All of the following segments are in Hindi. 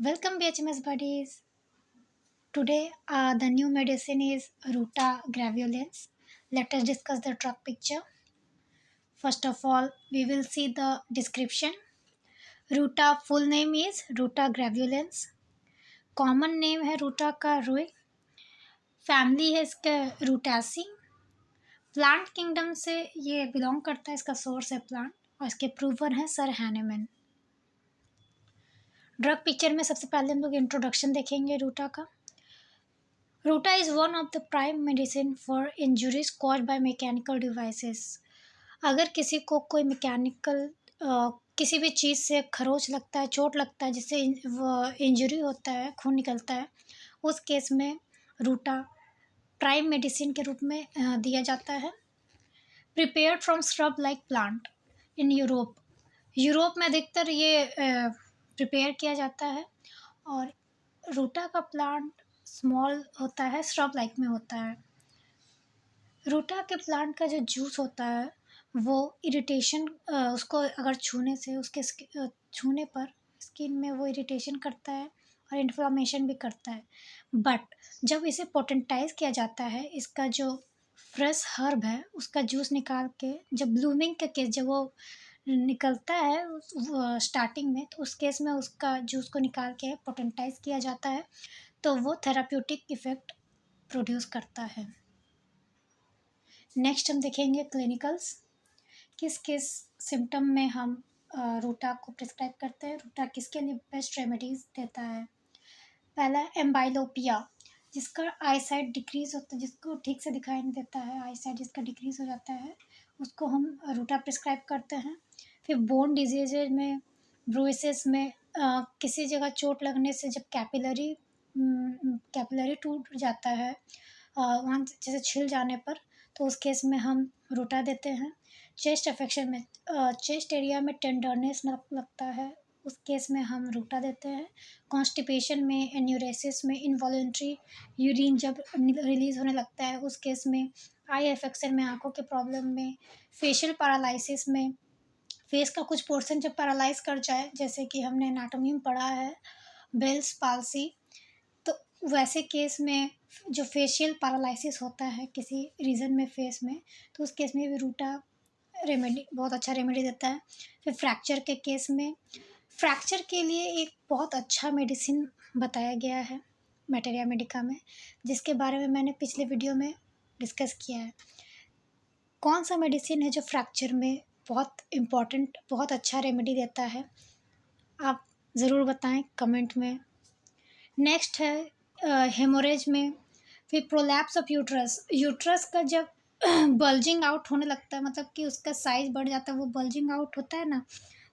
Welcome BHMS buddies. Today the new medicine is Ruta graveolens. Let us discuss the drug picture. First of all, we will see the description. Ruta full name is Ruta graveolens. Common name है रूटा का रुई. फैमिली है इसका रूटासी. प्लांट किंगडम से ये बिलोंग करता है. इसका सोर्स है प्लांट और इसके प्रूवर हैं सर हैनेमैन. ड्रग पिक्चर में सबसे पहले हम लोग इंट्रोडक्शन देखेंगे रूटा का. Ruta is one of the prime medicine for injuries caused by mechanical devices. अगर किसी को कोई मैकेनिकल किसी भी चीज़ से खरोच लगता है, चोट लगता है, जिससे इंजरी होता है, खून निकलता है, उस केस में रूटा प्राइम मेडिसिन के रूप में दिया जाता है. Prepared from shrub like plant in Europe में अधिकतर ये प्रिपेयर किया जाता है. और रूटा का प्लांट स्मॉल होता है, श्रब लाइक में होता है. रूटा के प्लांट का जो जूस होता है वो इरिटेशन उसको अगर छूने से उसके छूने पर स्किन में वो इरिटेशन करता है और इन्फ्लामेशन भी करता है. बट जब इसे पोटेंटाइज किया जाता है, इसका जो फ्रेश हर्ब है उसका जूस निकाल के, जब ब्लूमिंग का केस जब वो निकलता है स्टार्टिंग में, तो उस केस में उसका जूस को निकाल के पोटेंटाइज किया जाता है, तो वो थेराप्यूटिक इफ़ेक्ट प्रोड्यूस करता है. नेक्स्ट हम देखेंगे क्लिनिकल्स. किस किस सिम्टम में हम रूटा को प्रिस्क्राइब करते हैं, रूटा किसके लिए बेस्ट रेमेडीज़ देता है. पहला एम्बाइलोपिया, जिसका आई साइट डिक्रीज़ होता है, जिसको ठीक से दिखाई नहीं देता है, आई साइट जिसका डिक्रीज़ हो जाता है, उसको हम रूटा प्रिस्क्राइब करते हैं. फिर बोन डिजीज़ में, ब्रूइसेस में, किसी जगह चोट लगने से जब कैपिलरी टूट जाता है, वहाँ जैसे छिल जाने पर, तो उस केस में हम रूटा देते हैं. चेस्ट अफेक्शन में, चेस्ट एरिया में टेंडरनेस लगता है, उस केस में हम रूटा देते हैं. कॉन्स्टिपेशन में, एन्यूरेसिस में, इनवॉलेंट्री यूरिन जब रिलीज़ होने लगता है, उस केस में. आई अफेक्शन में, आँखों के प्रॉब्लम में. फेशियल पैरालिसिस में, फेस का कुछ पोर्शन जब पैरालाइज कर जाए, जैसे कि हमने एनाटॉमी में पढ़ा है बेल्स पाल्सी, तो वैसे केस में जो फेशियल पैरालिसिस होता है किसी रीजन में फेस में, तो उस केस में भी रूटा रेमेडी बहुत अच्छा रेमेडी देता है. फिर फ्रैक्चर के केस में, फ्रैक्चर के लिए एक बहुत अच्छा मेडिसिन बताया गया है मैटेरिया मेडिका में, जिसके बारे में मैंने पिछले वीडियो में डिस्कस किया है. कौन सा मेडिसिन है जो फ्रैक्चर में बहुत इम्पॉर्टेंट, बहुत अच्छा रेमेडी देता है, आप ज़रूर बताएं कमेंट में. नेक्स्ट है हेमोरेज में. फिर प्रोलैप्स ऑफ यूट्रस का जब बल्जिंग आउट होने लगता है, मतलब कि उसका साइज़ बढ़ जाता है, वो बल्जिंग आउट होता है ना,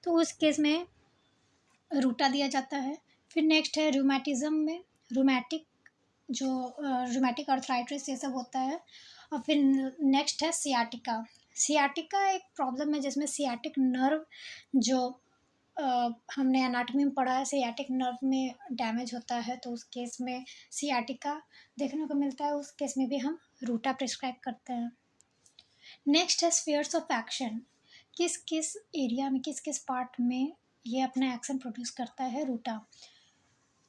तो उस केस में रूटा दिया जाता है. फिर नेक्स्ट है रूमेटिज़म में, रूमेटिक रूमेटिक अर्थराइटिस ये सब होता है. और फिर नेक्स्ट है सियाटिका. सियाटिका एक प्रॉब्लम है जिसमें सियाटिक नर्व जो हमने एनाटॉमी में पढ़ा है, सियाटिक नर्व में डैमेज होता है, तो उस केस में सियाटिका देखने को मिलता है, उस केस में भी हम रूटा प्रिस्क्राइब करते हैं. नेक्स्ट है स्फीयर्स ऑफ एक्शन. किस किस एरिया में, किस किस पार्ट में ये अपना एक्शन प्रोड्यूस करता है रूटा.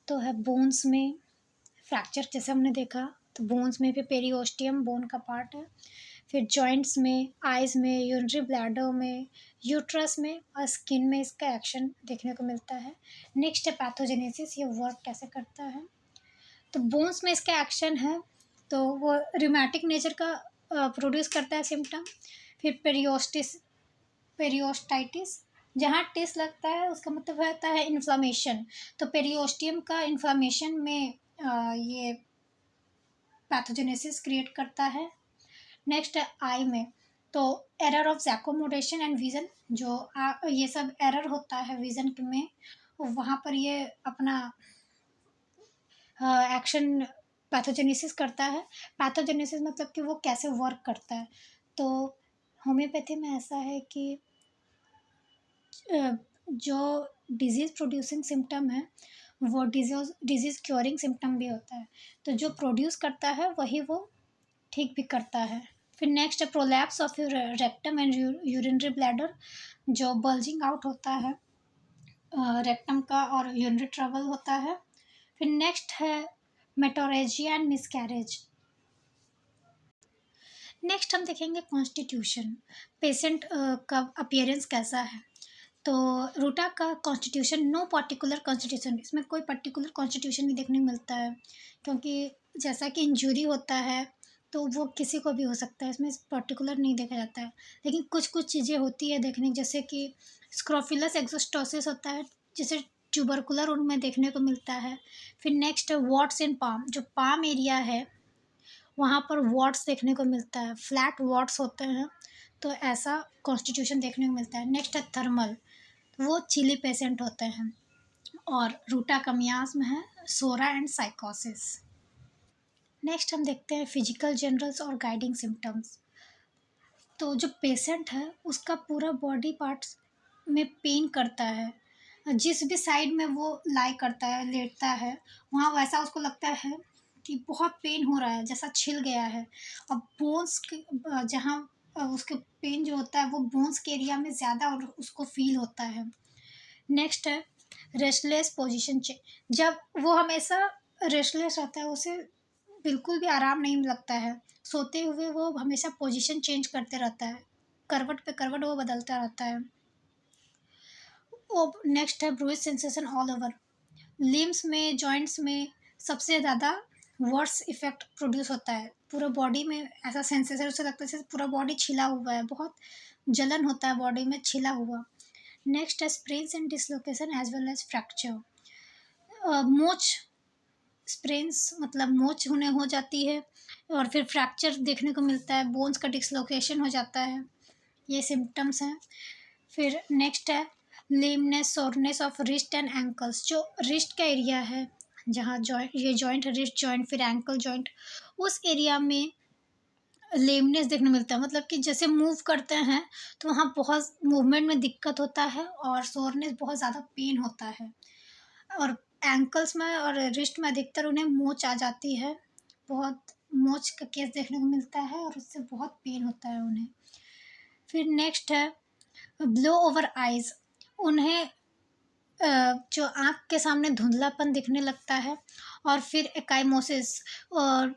तो है बोन्स में, फ्रैक्चर जैसे हमने देखा, तो बोन्स में भी पेरियोस्टियम बोन का पार्ट है. फिर जॉइंट्स में, आइज़ में, यूरिनरी ब्लैडर में, यूट्रस में और स्किन में इसका एक्शन देखने को मिलता है. नेक्स्ट है पैथोजेनेसिस, ये वर्क कैसे करता है. तो बोन्स में इसका एक्शन है, तो वो रिमेटिक नेचर का प्रोड्यूस करता है सिम्टम. फिर पेरियोस्टाइटिस, जहाँ टिस लगता है उसका मतलब होता है इन्फ्लामेशन, तो पेरियोस्टियम का इन्फ्लामेशन में ये पैथोजेनेसिस क्रिएट करता है. नेक्स्ट है आई में, तो एरर ऑफ जैकोमोडेशन एंड विज़न, जो ये सब एरर होता है विज़न में, वहाँ पर ये अपना एक्शन पैथोजेनेसिस करता है. पैथोजेनेसिस मतलब कि वो कैसे वर्क करता है. तो होम्योपैथी में ऐसा है कि जो डिजीज़ प्रोड्यूसिंग सिम्टम है वो डिजीज़ क्योरिंग सिम्टम भी होता है, तो जो प्रोड्यूस करता है वही वो ठीक भी करता है. फिर नेक्स्ट है prolapse of rectum and urinary bladder, जो बल्जिंग आउट होता है, रेक्टम का और यूरिनरी ट्रबल होता है। फिर नेक्स्ट है मेटोरेजिया एंड मिसकैरेज। नेक्स्ट हम देखेंगे कॉन्स्टिट्यूशन, पेशेंट का अपीयरेंस कैसा है। तो रूटा का कॉन्स्टिट्यूशन, नो पर्टिकुलर कॉन्स्टिट्यूशन, इसमें कोई पर्टिकुलर कॉन्स्टिट्यूशन नहीं देखने को मिलता है, क्योंकि जैसा कि इंजरी होता है तो वो किसी को भी हो सकता है, इसमें पर्टिकुलर नहीं देखा जाता है। लेकिन कुछ कुछ चीज़ें होती है देखने, जैसे कि स्क्रोफिलस एक्सोस्टोसिस होता है, जिसे ट्यूबरकुलर उनमें देखने को मिलता है। फिर नेक्स्ट है वॉट्स इन पाम, जो पाम एरिया है वहाँ पर वॉट्स देखने को मिलता है, फ्लैट वॉट्स होते हैं, तो ऐसा कॉन्स्टिट्यूशन देखने को मिलता है। नेक्स्ट है थर्मल, वो चिली पेशेंट होते हैं। और रूटा का मियास्म है सोरा एंड साइकोसिस। नेक्स्ट हम देखते हैं फिजिकल जनरल्स और गाइडिंग सिम्टम्स। तो जो पेशेंट है उसका पूरा बॉडी पार्ट्स में पेन करता है, जिस भी साइड में वो लाई करता है, लेटता है, वहाँ वैसा उसको लगता है कि बहुत पेन हो रहा है, जैसा छिल गया है। अब बोन्स के जहाँ उसके पेन जो होता है वो बोन्स के एरिया में ज़्यादा और उसको फील होता है। नेक्स्ट है रेस्टलेस पोजीशन चेंज, जब वो हमेशा रेस्टलेस रहता है, उसे बिल्कुल भी आराम नहीं लगता है, सोते हुए वो हमेशा पोजीशन चेंज करते रहता है, करवट पे करवट वो बदलता रहता है। वो नेक्स्ट है ब्रूइज सेंसेशन ऑल ओवर, लिम्स में, जॉइंट्स में सबसे ज़्यादा वर्स इफेक्ट प्रोड्यूस होता है, पूरा बॉडी में ऐसा सेंसेशन, उसे लगता है जैसे पूरा बॉडी छिला हुआ है, बहुत जलन होता है बॉडी में छिला हुआ। नेक्स्ट है sprains and dislocation as well as fracture, मोच स्प्रेन्स मतलब मोच उन्हें हो जाती है, और फिर फ्रैक्चर देखने को मिलता है, बोन्स का डिसलोकेशन हो जाता है, ये सिम्टम्स हैं। फिर नेक्स्ट है lameness, soreness of wrist and ankles, जो रिस्ट का एरिया है, जहाँ जॉइंट, ये जॉइंट है रिस्ट जॉइंट, फिर एंकल जॉइंट, उस एरिया में लेमनेस देखने मिलता है, मतलब कि जैसे मूव करते हैं तो वहाँ बहुत मूवमेंट में दिक्कत होता है, और सोरनेस, बहुत ज़्यादा पेन होता है। और एंकल्स में और रिस्ट में अधिकतर उन्हें मोच आ जाती है, बहुत मोच का केस देखने को मिलता है, और उससे बहुत पेन होता है उन्हें। फिर नेक्स्ट है ब्लो ओवर आइज़, उन्हें जो आँख के सामने धुंधलापन दिखने लगता है। और फिर एकाइमोसिस, और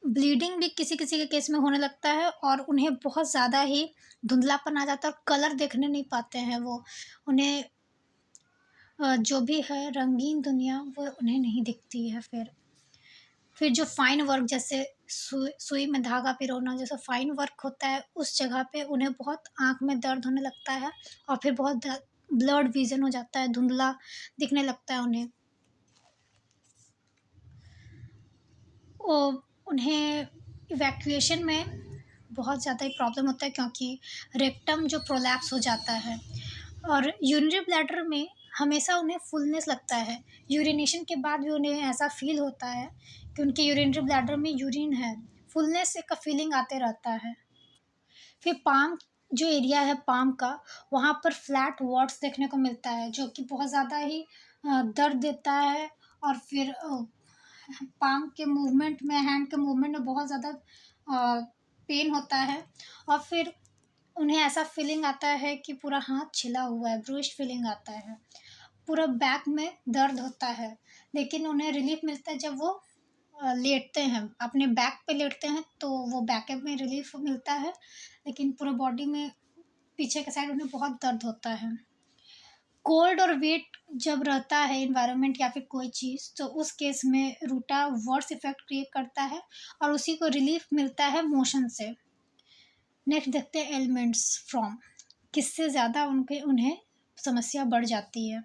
ब्लीडिंग भी किसी किसी के केस में होने लगता है, और उन्हें बहुत ज़्यादा ही धुंधलापन आ जाता है, और कलर देखने नहीं पाते हैं वो, उन्हें जो भी है रंगीन दुनिया वो उन्हें नहीं दिखती है। फिर जो फाइन वर्क, जैसे सुई में धागा पिरोना जैसा फाइन वर्क होता है, उस जगह पे उन्हें बहुत आँख में दर्द होने लगता है, और फिर बहुत ब्लड विजन हो जाता है, धुंधला दिखने लगता है उन्हें। उन्हें इवैक्यूएशन में बहुत ज़्यादा ही प्रॉब्लम होता है, क्योंकि रेक्टम जो प्रोलैप्स हो जाता है। और यूरिनरी ब्लैडर में हमेशा उन्हें फुलनेस लगता है, यूरिनेशन के बाद भी उन्हें ऐसा फील होता है कि उनके यूरिनरी ब्लैडर में यूरिन है, फुलनेस का फीलिंग आते रहता है। फिर पाम जो एरिया है पाम का, वहाँ पर फ्लैट वॉट्स देखने को मिलता है, जो कि बहुत ज़्यादा ही दर्द देता है। और फिर पाम के मूवमेंट में, हैंड के मूवमेंट में बहुत ज़्यादा पेन होता है, और फिर उन्हें ऐसा फीलिंग आता है कि पूरा हाथ छिला हुआ है, ब्रूइश फीलिंग आता है, पूरा बैक में दर्द होता है। लेकिन उन्हें रिलीफ मिलता है जब वो लेटते हैं, अपने बैक पे लेटते हैं तो वो बैक में रिलीफ मिलता है, लेकिन पूरा बॉडी में पीछे के साइड उन्हें बहुत दर्द होता है। कोल्ड और वेट जब रहता है इन्वायरमेंट या फिर कोई चीज़, तो उस केस में रूटा वर्स इफेक्ट क्रिएट करता है, और उसी को रिलीफ मिलता है मोशन से। नेक्स्ट देखते हैं एलिमेंट्स फ्रॉम, किससे ज़्यादा उन्हें समस्या बढ़ जाती है।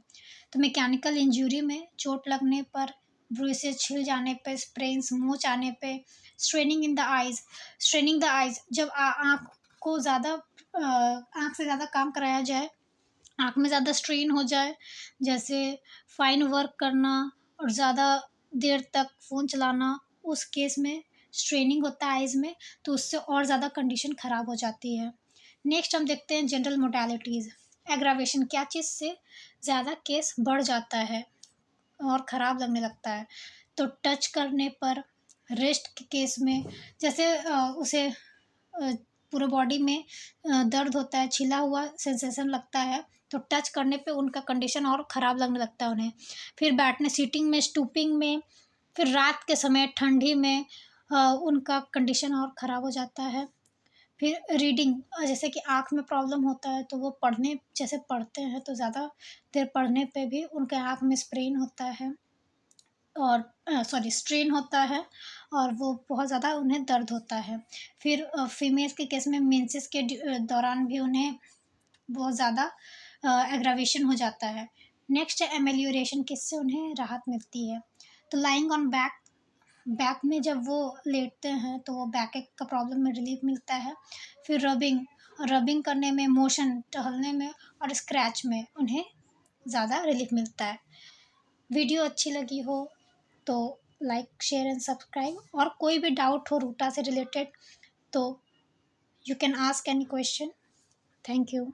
तो मैकेनिकल इंजरी में चोट लगने पर, ब्रूसेस छिल जाने पे, स्प्रेन्स, मोच आने पे, straining in the eyes, straining the eyes, जब आँख को ज़्यादा आँख से ज़्यादा काम कराया जाए, आँख में ज़्यादा स्ट्रेन हो जाए, जैसे फाइन वर्क करना और ज़्यादा देर तक फ़ोन चलाना, उस केस में स्ट्रेनिंग होता है आइज़ में, तो उससे और ज़्यादा कंडीशन ख़राब हो जाती है। नेक्स्ट हम देखते हैं जनरल मोडालिटीज़, एग्रावेशन, क्या चीज़ से ज़्यादा केस बढ़ जाता है और ख़राब लगने लगता है। तो टच करने पर, रेस्ट के केस में, जैसे उसे पूरे बॉडी में दर्द होता है, छिला हुआ सेंसेशन लगता है, तो टच करने पे उनका कंडीशन और ख़राब लगने लगता है उन्हें। फिर बैठने सीटिंग में, स्टूपिंग में, फिर रात के समय ठंडी में उनका कंडीशन और ख़राब हो जाता है। फिर रीडिंग, जैसे कि आँख में प्रॉब्लम होता है तो वो पढ़ने जैसे पढ़ते हैं तो ज़्यादा देर पढ़ने पे भी उनके आँख में स्प्रेन होता है और स्ट्रेन होता है और वो बहुत ज़्यादा उन्हें दर्द होता है। फिर फीमेल्स के केस में मेंसेस के दौरान भी उन्हें बहुत ज़्यादा एग्रावेशन हो जाता है। नेक्स्ट है एमेलियोरेशन, किससे उन्हें राहत मिलती है। तो लाइंग ऑन बैक, बैक में जब वो लेटते हैं तो वो बैक एक का प्रॉब्लम में रिलीफ मिलता है। फिर रबिंग, रबिंग करने में, मोशन टहलने में और स्क्रैच में उन्हें ज़्यादा रिलीफ मिलता है। वीडियो अच्छी लगी हो तो लाइक, शेयर एंड सब्सक्राइब। और कोई भी डाउट हो रूटा से रिलेटेड तो you can ask any question. Thank you.